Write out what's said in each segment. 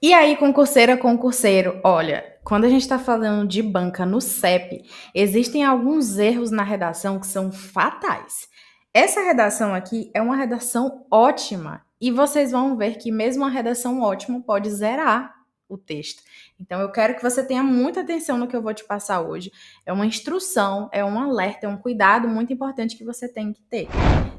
E aí, concurseira, concurseiro, olha, quando a gente está falando de banca no CEP, existem alguns erros na redação que são fatais. Essa redação aqui é uma redação ótima e vocês vão ver que mesmo uma redação ótima pode zerar o texto. Então, eu quero que você tenha muita atenção no que eu vou te passar hoje. É uma instrução, é um alerta, é um cuidado muito importante que você tem que ter.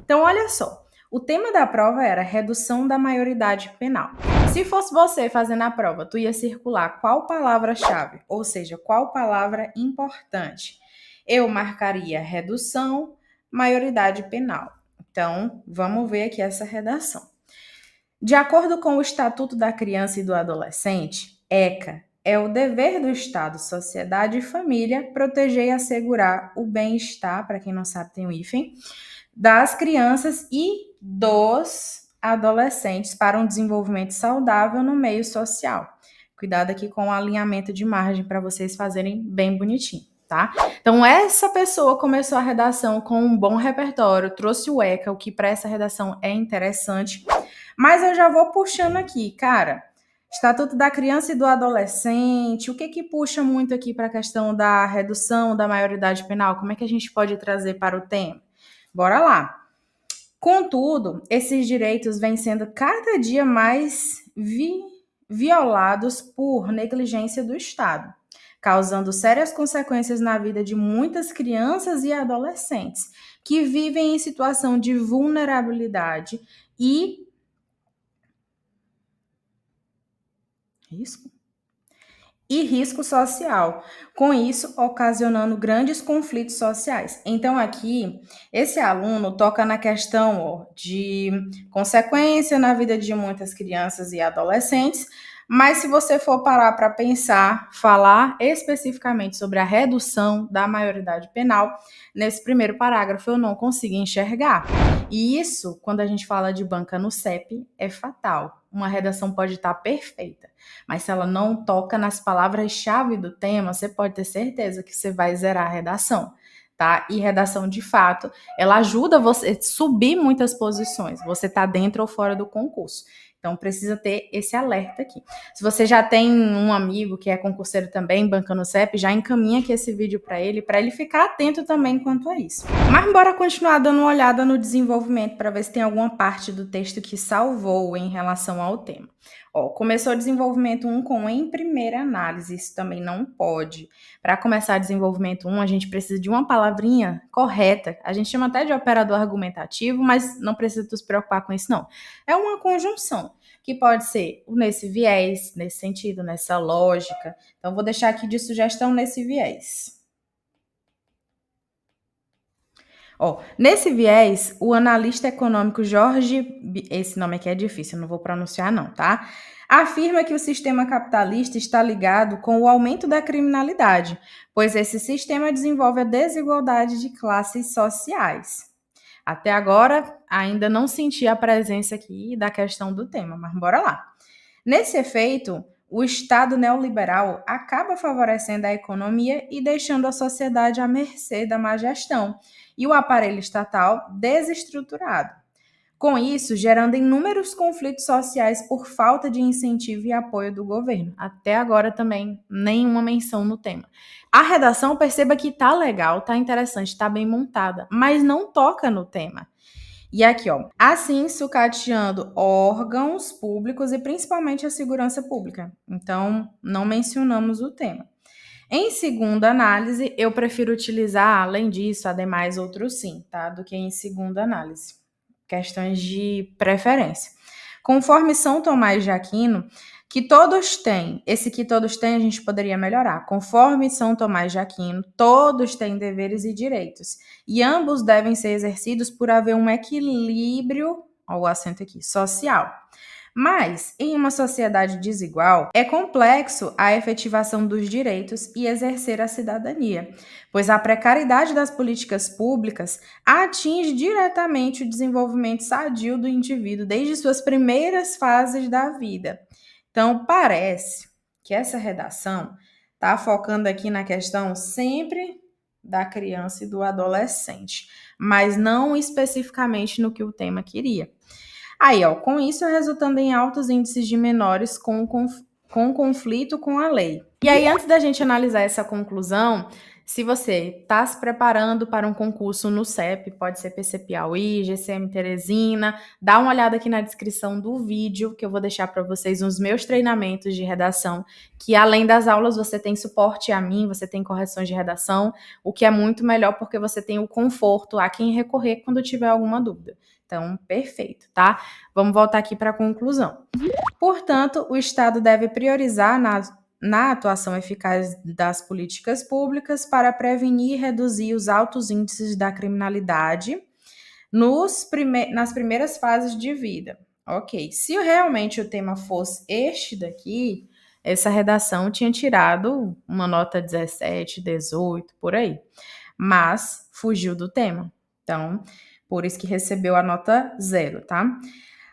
Então, olha só. O tema da prova era redução da maioridade penal. Se fosse você fazendo a prova, tu ia circular qual palavra-chave, ou seja, qual palavra importante. Eu marcaria redução, maioridade penal. Então, vamos ver aqui essa redação. De acordo com o Estatuto da Criança e do Adolescente, ECA, é o dever do Estado, sociedade e família proteger e assegurar o bem-estar, para quem não sabe tem o hífen, das crianças e dos adolescentes para um desenvolvimento saudável no meio social. Cuidado aqui com o alinhamento de margem para vocês fazerem bem bonitinho, tá? Então, essa pessoa começou a redação com um bom repertório, trouxe o ECA, o que para essa redação é interessante. Mas eu já vou puxando aqui, cara. Estatuto da Criança e do Adolescente, o que que puxa muito aqui para a questão da redução da maioridade penal? Como é que a gente pode trazer para o tema? Bora lá. Contudo, esses direitos vêm sendo cada dia mais violados por negligência do Estado, causando sérias consequências na vida de muitas crianças e adolescentes que vivem em situação de vulnerabilidade e risco e risco social, com isso ocasionando grandes conflitos sociais. Então, aqui, esse aluno toca na questão de consequência na vida de muitas crianças e adolescentes, mas se você for parar para pensar, falar especificamente sobre a redução da maioridade penal, nesse primeiro parágrafo eu não consegui enxergar. E isso, quando a gente fala de banca no CEP, é fatal. Uma redação pode estar perfeita, mas se ela não toca nas palavras-chave do tema, você pode ter certeza que você vai zerar a redação, tá? E redação, de fato, ela ajuda você a subir muitas posições. Você tá dentro ou fora do concurso. Então, precisa ter esse alerta aqui. Se você já tem um amigo que é concurseiro também, bancando o CEP, já encaminha aqui esse vídeo para ele ficar atento também quanto a isso. Mas bora continuar dando uma olhada no desenvolvimento para ver se tem alguma parte do texto que salvou em relação ao tema. Ó, começou o desenvolvimento 1 com em primeira análise, isso também não pode. Para começar desenvolvimento 1, a gente precisa de uma palavrinha correta. A gente chama até de operador argumentativo, mas não precisa se preocupar com isso, não. É uma conjunção, que pode ser nesse viés, nesse sentido, nessa lógica. Então, vou deixar aqui de sugestão nesse viés. Ó, nesse viés, o analista econômico esse nome aqui é difícil, não vou pronunciar não, tá? Afirma que o sistema capitalista está ligado com o aumento da criminalidade, pois esse sistema desenvolve a desigualdade de classes sociais. Até agora, ainda não senti a presença aqui da questão do tema, mas bora lá. Nesse efeito, o Estado neoliberal acaba favorecendo a economia e deixando a sociedade à mercê da má gestão e o aparelho estatal desestruturado. Com isso, gerando inúmeros conflitos sociais por falta de incentivo e apoio do governo. Até agora também nenhuma menção no tema. A redação, perceba que tá legal, tá interessante, tá bem montada, mas não toca no tema. E aqui, ó, assim sucateando órgãos públicos e principalmente a segurança pública. Então, não mencionamos o tema. Em segunda análise, eu prefiro utilizar, além disso, ademais, outros sim, tá? Do que em segunda análise. Questões de preferência. Conforme São Tomás de Aquino, que todos têm, esse que todos têm a gente poderia melhorar. Conforme São Tomás de Aquino, todos têm deveres e direitos, e ambos devem ser exercidos por haver um equilíbrio, ó, o acento aqui, social. Mas, em uma sociedade desigual, é complexo a efetivação dos direitos e exercer a cidadania, pois a precariedade das políticas públicas atinge diretamente o desenvolvimento sadio do indivíduo desde suas primeiras fases da vida. Então, parece que essa redação está focando aqui na questão sempre da criança e do adolescente, mas não especificamente no que o tema queria. Aí, ó, com isso resultando em altos índices de menores com com conflito com a lei. E aí, antes da gente analisar essa conclusão, se você está se preparando para um concurso no CEP, pode ser PC Piauí, GCM Teresina, dá uma olhada aqui na descrição do vídeo, que eu vou deixar para vocês os meus treinamentos de redação, que além das aulas você tem suporte a mim, você tem correções de redação, o que é muito melhor porque você tem o conforto a quem recorrer quando tiver alguma dúvida. Então, perfeito, tá? Vamos voltar aqui para a conclusão. Portanto, o Estado deve priorizar na atuação eficaz das políticas públicas para prevenir e reduzir os altos índices da criminalidade nas primeiras fases de vida. Ok, se realmente o tema fosse este daqui, essa redação tinha tirado uma nota 17, 18, por aí. Mas fugiu do tema. Então, por isso que recebeu a nota 0, tá?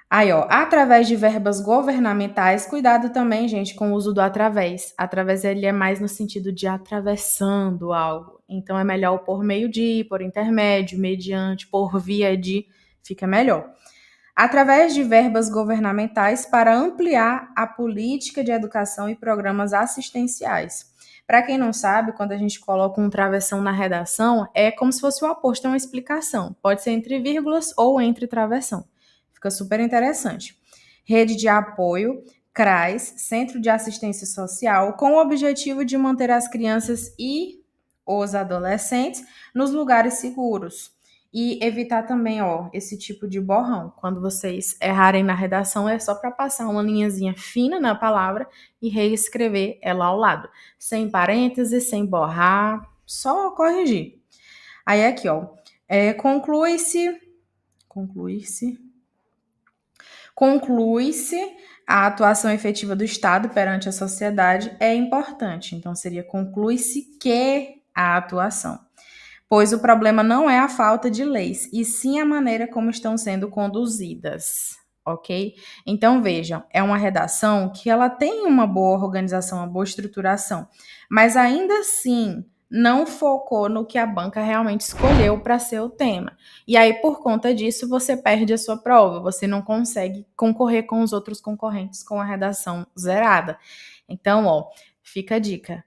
Aí, ó, através de verbas governamentais, cuidado também, gente, com o uso do através. Através, ele é mais no sentido de atravessando algo. Então, é melhor por meio de, por intermédio, mediante, por via de, fica melhor. Através de verbas governamentais para ampliar a política de educação e programas assistenciais. Para quem não sabe, quando a gente coloca um travessão na redação, é como se fosse o oposto, é uma explicação. Pode ser entre vírgulas ou entre travessão. Fica super interessante. Rede de apoio, CRAS, Centro de Assistência Social, com o objetivo de manter as crianças e os adolescentes nos lugares seguros. E evitar também, ó, esse tipo de borrão. Quando vocês errarem na redação, é só para passar uma linhazinha fina na palavra e reescrever ela ao lado. Sem parênteses, sem borrar, só corrigir. Aí aqui, ó, conclui-se a atuação efetiva do Estado perante a sociedade é importante. Então, seria conclui-se que a atuação. Pois o problema não é a falta de leis, e sim a maneira como estão sendo conduzidas, ok? Então, vejam, é uma redação que ela tem uma boa organização, uma boa estruturação, mas ainda assim não focou no que a banca realmente escolheu para ser o tema. E aí, por conta disso, você perde a sua prova, você não consegue concorrer com os outros concorrentes com a redação zerada. Então, ó, fica a dica.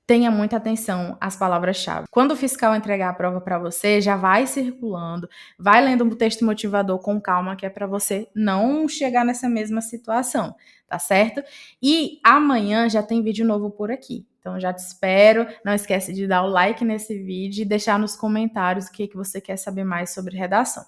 Tenha muita atenção às palavras-chave. Quando o fiscal entregar a prova para você, já vai circulando, vai lendo um texto motivador com calma, que é para você não chegar nessa mesma situação, tá certo? E amanhã já tem vídeo novo por aqui. Então já te espero. Não esquece de dar o like nesse vídeo e deixar nos comentários o que você quer saber mais sobre redação.